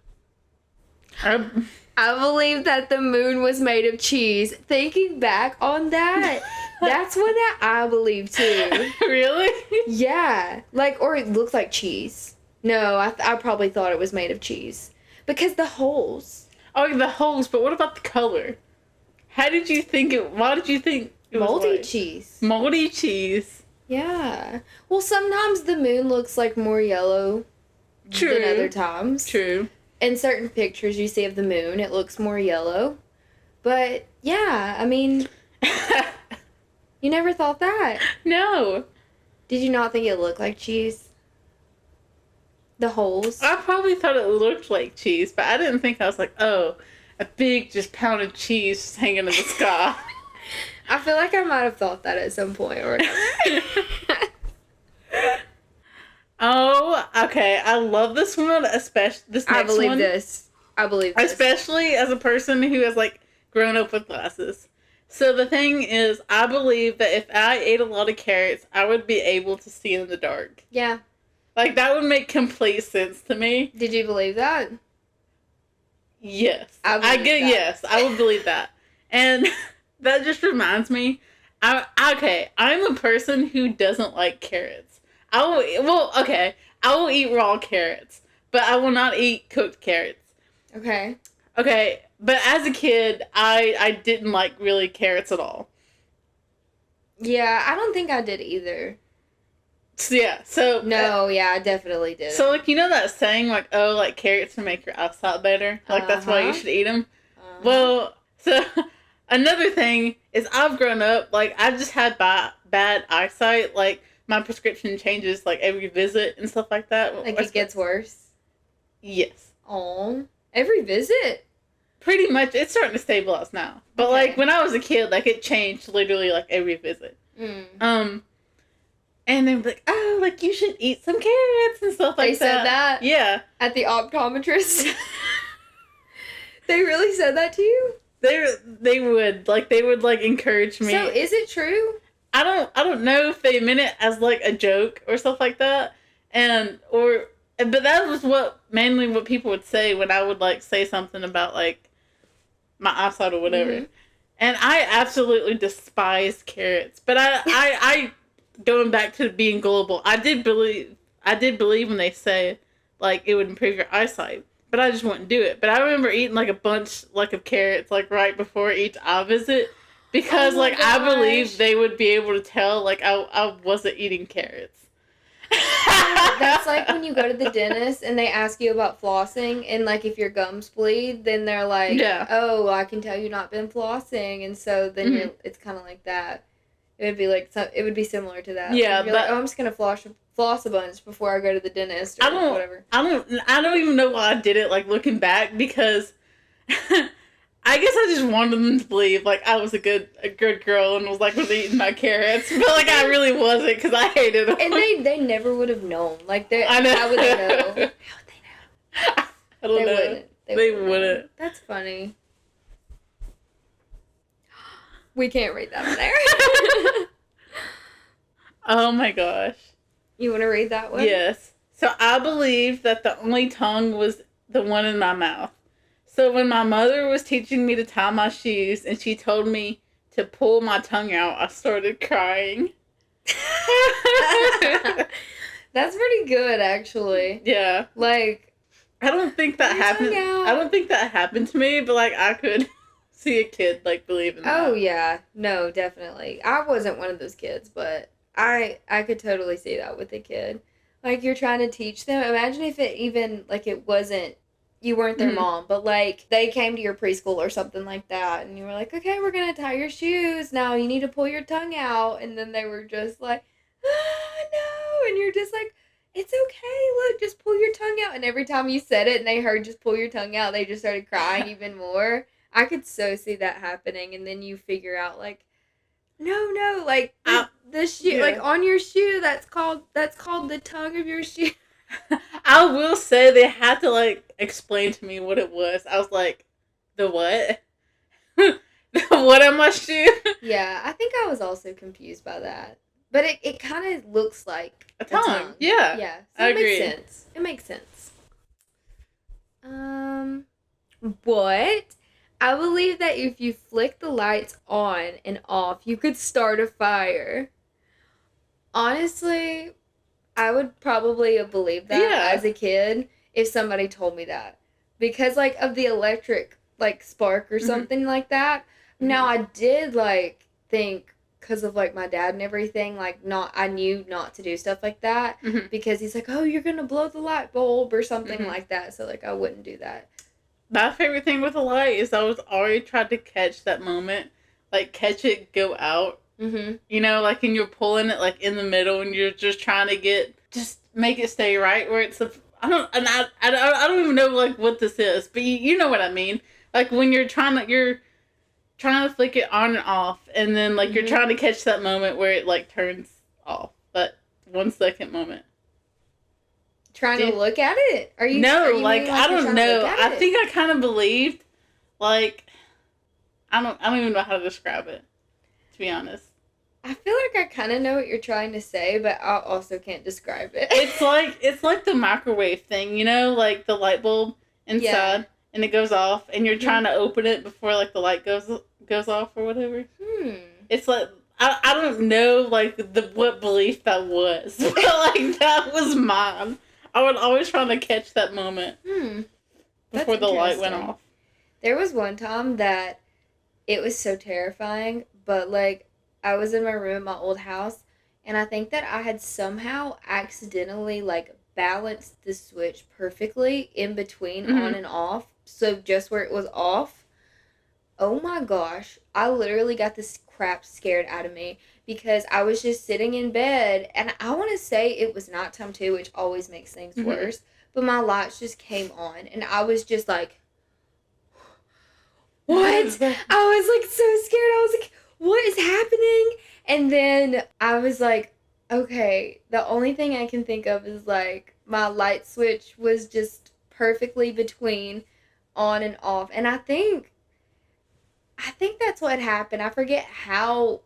I believe that the moon was made of cheese. Thinking back on that, that's one that I believe too. Really? Yeah. Like, or it looked like cheese. No, I probably thought it was made of cheese. Because the holes. Oh, the holes, but what about the color? Why did you think it was Moldy white? cheese. Moldy cheese. Yeah. Well, sometimes the moon looks like more yellow than other times. True. In certain pictures you see of the moon, it looks more yellow. But, yeah, I mean, you never thought that. No. Did you not think it looked like cheese? The holes? I probably thought it looked like cheese, but I didn't think I was like, oh, a big just pounded cheese just hanging in the sky. I feel like I might have thought that at some point or whatever. Oh, okay. I love this one, especially this next one. I believe this. Especially as a person who has, like, grown up with glasses. So the thing is, I believe that if I ate a lot of carrots, I would be able to see in the dark. Yeah. Like, that would make complete sense to me. Did you believe that? Yes. I yes, I would believe that. And that just reminds me, I'm a person who doesn't like carrots. I will eat raw carrots, but I will not eat cooked carrots. Okay. Okay, but as a kid, I didn't like really carrots at all. Yeah, I don't think I did either. So no, I definitely did. So, like, you know that saying, like, oh, like, carrots will make your eyesight better? Like, that's why you should eat them? Well, so, another thing is I've grown up, like, I've just had bad eyesight, like, my prescription changes, like, every visit and stuff like that. Like, it gets worse? Yes. Oh, every visit? Pretty much. It's starting to stabilize now. But, like, when I was a kid, like, it changed literally, like, every visit. And they were like, oh, like, you should eat some carrots and stuff like that. They said that? Yeah. At the optometrist? They really said that to you? They would. Like, they would, like, encourage me. So, is it true? I don't know if they meant it as, like, a joke or stuff like that. But that was mainly what people would say when I would, like, say something about, like, my eyesight or whatever. Mm-hmm. And I absolutely despise carrots. But I going back to being gullible, I did believe when they say, like, it would improve your eyesight, but I just wouldn't do it. But I remember eating, like, a bunch, like, of carrots, like, right before each eye visit, because, like, gosh. I believed they would be able to tell, like, I wasn't eating carrots. That's like when you go to the dentist and they ask you about flossing, and, like, if your gums bleed, then they're like, oh, I can tell you've not been flossing, and so then it's kind of like that. It would be like it would be similar to that. Yeah, but like, I'm just gonna floss a bunch before I go to the dentist or whatever. I don't even know why I did it. Like, looking back, because I guess I just wanted them to believe, like, I was a good girl and was eating my carrots, but, like, I really wasn't, because I hated them. And they never would have known. Like, I know. How would they know? How would they know? I don't know. They wouldn't. That's funny. We can't read that one there. Oh my gosh. You want to read that one? Yes. So I believe that the only tongue was the one in my mouth. So when my mother was teaching me to tie my shoes and she told me to pull my tongue out, I started crying. That's pretty good, actually. Yeah. Like, I don't think that happened. I don't think that happened to me, but, like, I could see a kid, like, believe in that. Oh, yeah. No, definitely. I wasn't one of those kids, but I could totally see that with a kid. Like, you're trying to teach them. Imagine if it even, like, it wasn't, you weren't their mom, but, like, they came to your preschool or something like that, and you were like, okay, we're going to tie your shoes. Now you need to pull your tongue out. And then they were just like, no. And you're just like, it's okay. Look, just pull your tongue out. And every time you said it and they heard just pull your tongue out, they just started crying even more. I could so see that happening, and then you figure out, like, no, like, the shoe, like, on your shoe, that's called the tongue of your shoe. I will say they had to, like, explain to me what it was. I was like, the what? The what on my shoe? Yeah, I think I was also confused by that. But it kind of looks like a tongue. Yeah. Yeah, so I agree. Makes sense. It makes sense. What? I believe that if you flick the lights on and off, you could start a fire. Honestly, I would probably have believed that as a kid if somebody told me that. because like of the electric like spark or something like that. Now I did like think because of like my dad and everything, like not I knew not to do stuff like that because he's like, oh, you're gonna blow the light bulb or something like that. So like I wouldn't do that. My favorite thing with a light is I was always trying to catch that moment, like catch it go out. You know, like and you're pulling it like in the middle and you're just trying to just make it stay right where it's I don't even know like what this is, but you know what I mean. Like when you're trying to flick it on and off, and then like you're trying to catch that moment where it like turns off. That 1 second moment. Trying to look at it? Are you? No, are you like meaning, I don't know. I it? think I kind of believed, like I don't even know how to describe it. To be honest. I feel like I kind of know what you're trying to say, but I also can't describe it. It's like the microwave thing, you know, like the light bulb inside, and it goes off, and you're trying to open it before like the light goes off or whatever. It's like I don't know like what belief that was, but like that was mine. I would always try to catch that moment before the light went off. There was one time that it was so terrifying, but like. I was in my room in my old house, and I think that I had somehow accidentally, like, balanced the switch perfectly in between on and off, so just where it was off. Oh my gosh, I literally got this crap scared out of me, because I was just sitting in bed, and I want to say it was nighttime too, which always makes things worse, but my lights just came on, and I was just like, what? I was, like, so scared. I was like, what is happening? And then I was like, okay, the only thing I can think of is like my light switch was just perfectly between on and off. And I think that's what happened. I forget how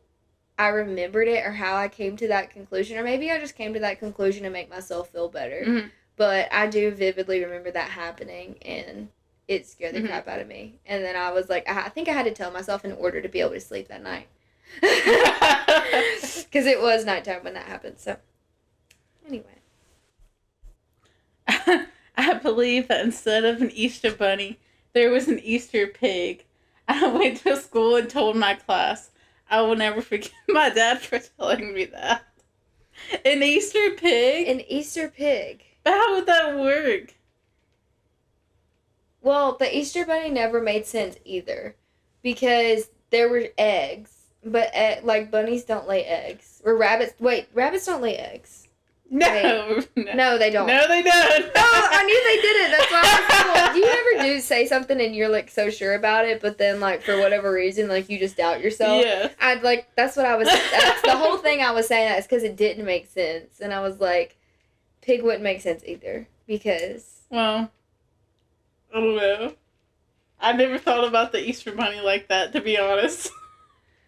I remembered it or how I came to that conclusion. Or maybe I just came to that conclusion to make myself feel better. But I do vividly remember that happening, and it scared the crap out of me. And then I was like, I think I had to tell myself in order to be able to sleep that night. Because it was nighttime when that happened. So, anyway. I believe that instead of an Easter bunny, there was an Easter pig. I went to school and told my class. I will never forget my dad for telling me that. An Easter pig? An Easter pig. But how would that work? Well, the Easter bunny never made sense either, because there were eggs, but like bunnies don't lay eggs. Or rabbits. Wait, rabbits don't lay eggs. No, no, they don't. No, they don't. Oh, I knew they didn't. That's why I was like, do you ever do say something and you're like so sure about it, but then like for whatever reason like you just doubt yourself? Yeah. I'd like that's what I was. That's the whole thing I was saying that is because it didn't make sense, and I was like, pig wouldn't make sense either because. Well. I don't know. I never thought about the Easter bunny like that, to be honest.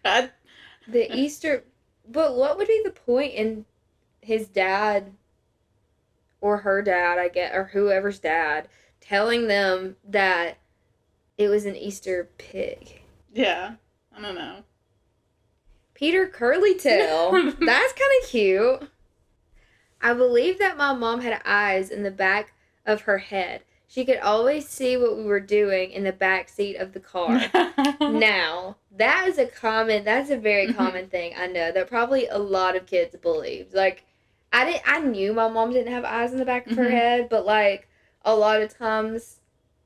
The Easter... But what would be the point in his dad or her dad, I guess, or whoever's dad, telling them that it was an Easter pig? Yeah. I don't know. Peter Curlytail. That's kind of cute. I believe that my mom had eyes in the back of her head. She could always see what we were doing in the back seat of the car. Now, that's a very common thing, I know, that probably a lot of kids believe. Like, I knew my mom didn't have eyes in the back of her head, but, like, a lot of times,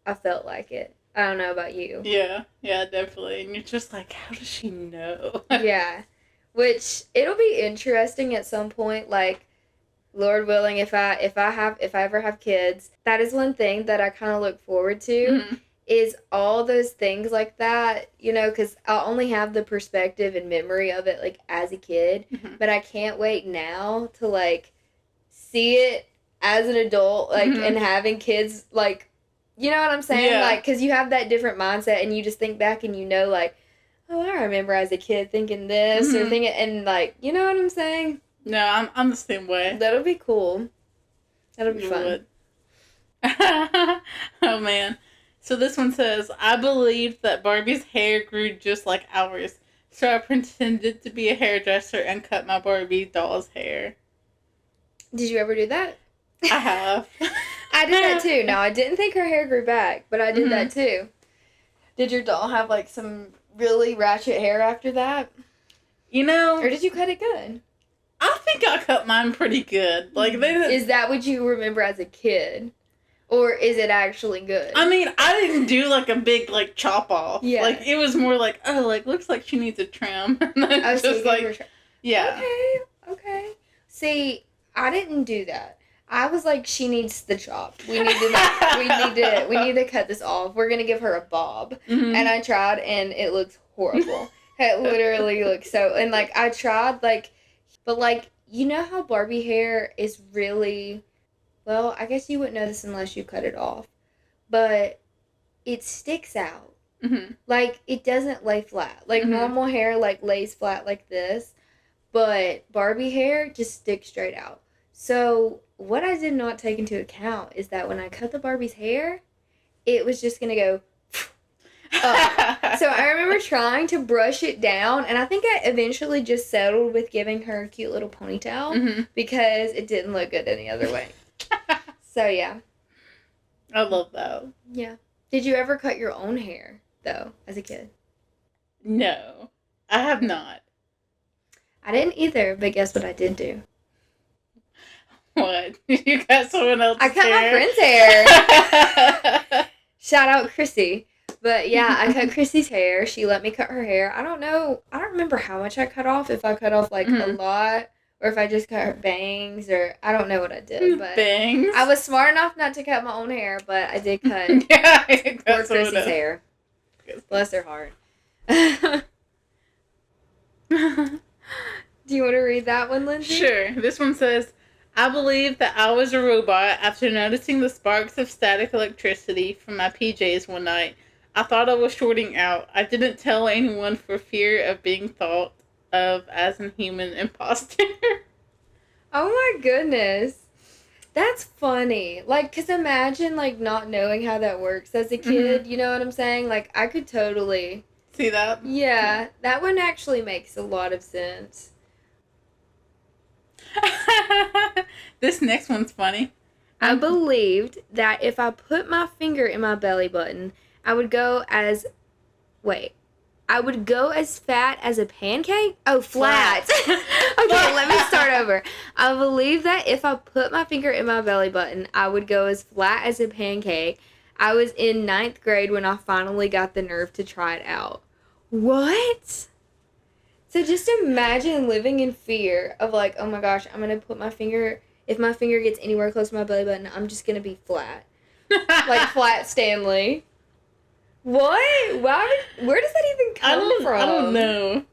I felt like it. I don't know about you. Yeah, definitely. And you're just like, how does she know? Yeah. Which, it'll be interesting at some point, like, Lord willing, if I ever have kids, that is one thing that I kind of look forward to, is all those things like that, you know, because I'll only have the perspective and memory of it, like, as a kid, but I can't wait now to, like, see it as an adult, like, and having kids, like, you know what I'm saying? Yeah. Like, because you have that different mindset, and you just think back and you know, like, oh, I remember as a kid thinking this, or thinking, and, like, you know what I'm saying? No, I'm the same way. That'll be cool. That'll be fun. Oh, man. So this one says, I believed that Barbie's hair grew just like ours, so I pretended to be a hairdresser and cut my Barbie doll's hair. Did you ever do that? I have. I did that too. Now, I didn't think her hair grew back, but I did that too. Did your doll have, like, some really ratchet hair after that? You know... Or did you cut it good? I think I cut mine pretty good. Like, Is that what you remember as a kid? Or is it actually good? I mean, I didn't do, like, a big, like, chop off. Yeah. Like, it was more like, oh, like, looks like she needs a trim. And then Oh, so just, like, yeah. Okay. See, I didn't do that. I was like, she needs the chop. We need to cut this off. We're gonna give her a bob. Mm-hmm. And I tried, and it looks horrible. It literally looks so. And like I tried, like, but like you know how Barbie hair is really, well, I guess you wouldn't know this unless you cut it off, but it sticks out. Mm-hmm. Like it doesn't lay flat. Like normal hair like lays flat like this, but Barbie hair just sticks straight out. So what I did not take into account is that when I cut the Barbie's hair, it was just going to go up. So I remember trying to brush it down, and I think I eventually just settled with giving her a cute little ponytail because it didn't look good any other way. So, yeah. I love that. Yeah. Did you ever cut your own hair, though, as a kid? No, I have not. I didn't either, but guess what I did do? What? You cut someone else's hair? I cut my friend's hair. Shout out Chrissy. But yeah, I cut Chrissy's hair. She let me cut her hair. I don't remember how much I cut off. If I cut off like a lot, or if I just cut her bangs, or I don't know what I did. But bangs? I was smart enough not to cut my own hair, but I did cut poor Chrissy's hair. Bless her heart. Do you want to read that one, Lindsay? Sure. This one says, I believe that I was a robot after noticing the sparks of static electricity from my PJs one night. I thought I was shorting out. I didn't tell anyone for fear of being thought of as an human imposter. Oh my goodness. That's funny. Like, because imagine, like, not knowing how that works as a kid. You know what I'm saying? Like, I could totally... See that? Yeah. That one actually makes a lot of sense. This next one's funny. I believed that if I put my finger in my belly button, I would go as fat as a pancake? Oh, flat. Okay, let me start over. I believe that if I put my finger in my belly button, I would go as flat as a pancake. I was in 9th grade when I finally got the nerve to try it out. What? So just imagine living in fear of like, oh my gosh, I'm going to put my finger, if my finger gets anywhere close to my belly button, I'm just going to be flat. Like Flat Stanley. What? Where does that even come from? I don't know.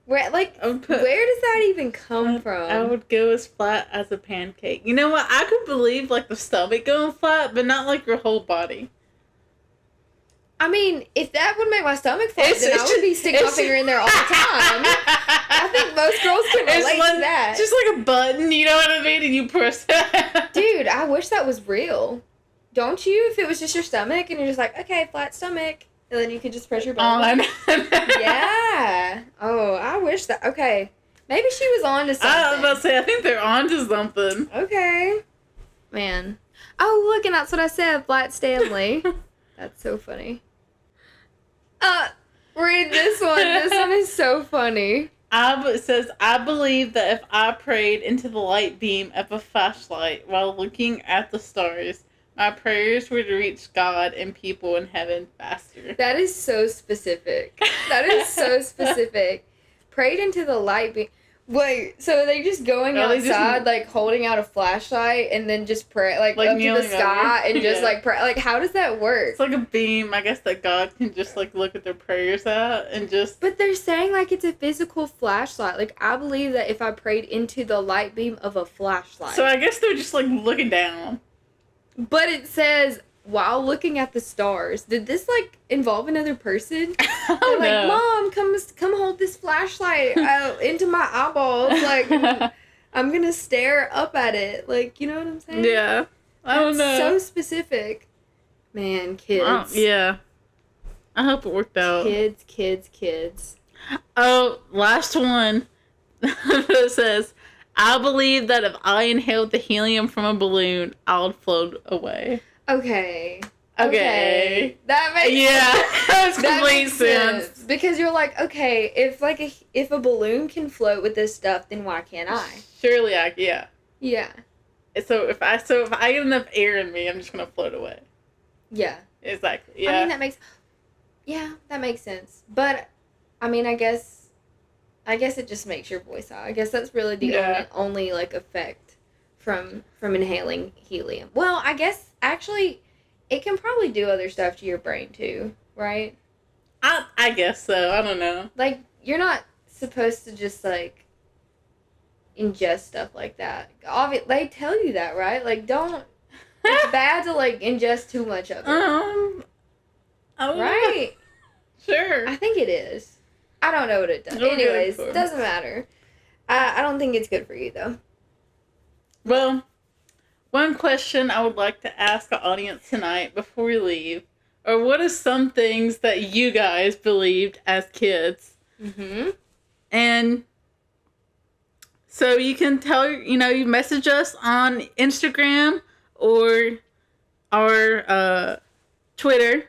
Where does that even come from? I would go as flat as a pancake. You know what? I could believe like the stomach going flat, but not like your whole body. I mean, if that would make my stomach flat, then I would be sticking my finger in there all the time. I think most girls can relate to that. Just like a button, you know what I mean? And you press it. Dude, I wish that was real. Don't you? If it was just your stomach and you're just like, okay, flat stomach. And then you could just press your belly button. Yeah. Oh, I wish that. Okay. Maybe she was on to something. I was about to say, I think they're on to something. Okay. Man. Oh, look, and that's what I said. Flat Stanley. That's so funny. Read this one. This one is so funny. It says, I believe that if I prayed into the light beam of a flashlight while looking at the stars, my prayers would reach God and people in heaven faster. That is so specific. That is so specific. Prayed into the light beam. Wait, so are they just going outside, like, holding out a flashlight and then just pray, like up to the sky and just, like, pray? Like, how does that work? It's like a beam, I guess, that God can just, like, look at their prayers at and just... But they're saying, like, it's a physical flashlight. Like, I believe that if I prayed into the light beam of a flashlight. So I guess they're just, like, looking down. But it says, while looking at the stars. Did this, like, involve another person? I They're don't like, know. Mom, come hold this flashlight into my eyeballs. Like, I'm gonna stare up at it. Like, you know what I'm saying? Yeah. I don't know. So specific. Man, kids. Yeah. I hope it worked out. Kids. Oh, last one. It says, I believe that if I inhaled the helium from a balloon, I would float away. Okay. Okay. That makes that's complete sense. Because you're like, okay, if a balloon can float with this stuff, then why can't I? Surely Yeah. So if I get enough air in me, I'm just gonna float away. Yeah. Exactly. Yeah. I mean that makes sense. But I mean I guess it just makes your voice out. I guess that's really the only like effect from inhaling helium. Well, I guess actually it can probably do other stuff to your brain too, right? I guess so. I don't know. Like, you're not supposed to just, like, ingest stuff like that. They tell you that, right? Like, don't... It's bad to, like, ingest too much of it. Right? Sure. I think it is. I don't know what it does. Anyways, it doesn't matter. I don't think it's good for you, though. Well... One question I would like to ask the audience tonight before we leave are what are some things that you guys believed as kids? Mm-hmm. And so you can you message us on Instagram or our Twitter.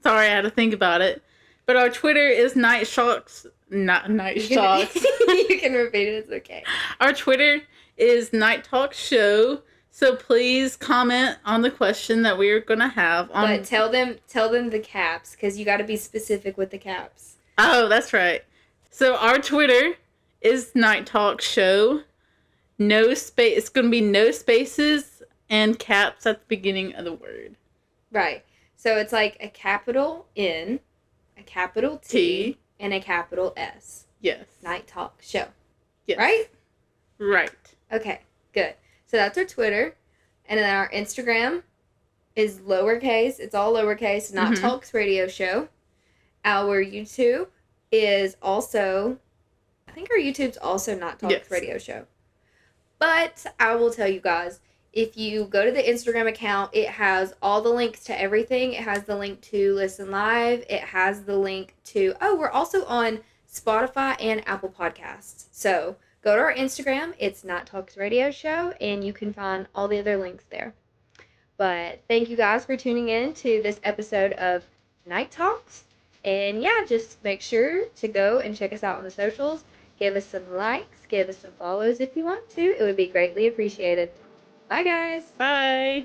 Sorry, I had to think about it. But our Twitter is Night Shocks. Not Night Shocks. You can repeat it. It's okay. Our Twitter is Night Talk Show. So please comment on the question that we're gonna have. But tell them the caps, because you got to be specific with the caps. Oh, that's right. So our Twitter is Night Talk Show. No space. It's gonna be no spaces and caps at the beginning of the word. Right. So it's like a capital N, a capital T, and a capital S. Yes. Night Talk Show. Yes. Right? Right. Okay, good. So that's our Twitter. And then our Instagram is lowercase. It's all lowercase, Not Talks Radio Show. Our YouTube is also, I think our YouTube's also Not Talks Radio Show. But I will tell you guys, if you go to the Instagram account, it has all the links to everything. It has the link to listen live. It has the link to, we're also on Spotify and Apple Podcasts. So go to our Instagram. It's Not Talks Radio Show, and you can find all the other links there. But thank you guys for tuning in to this episode of Night Talks. And yeah, just make sure to go and check us out on the socials. Give us some likes. Give us some follows if you want to. It would be greatly appreciated. Bye, guys. Bye.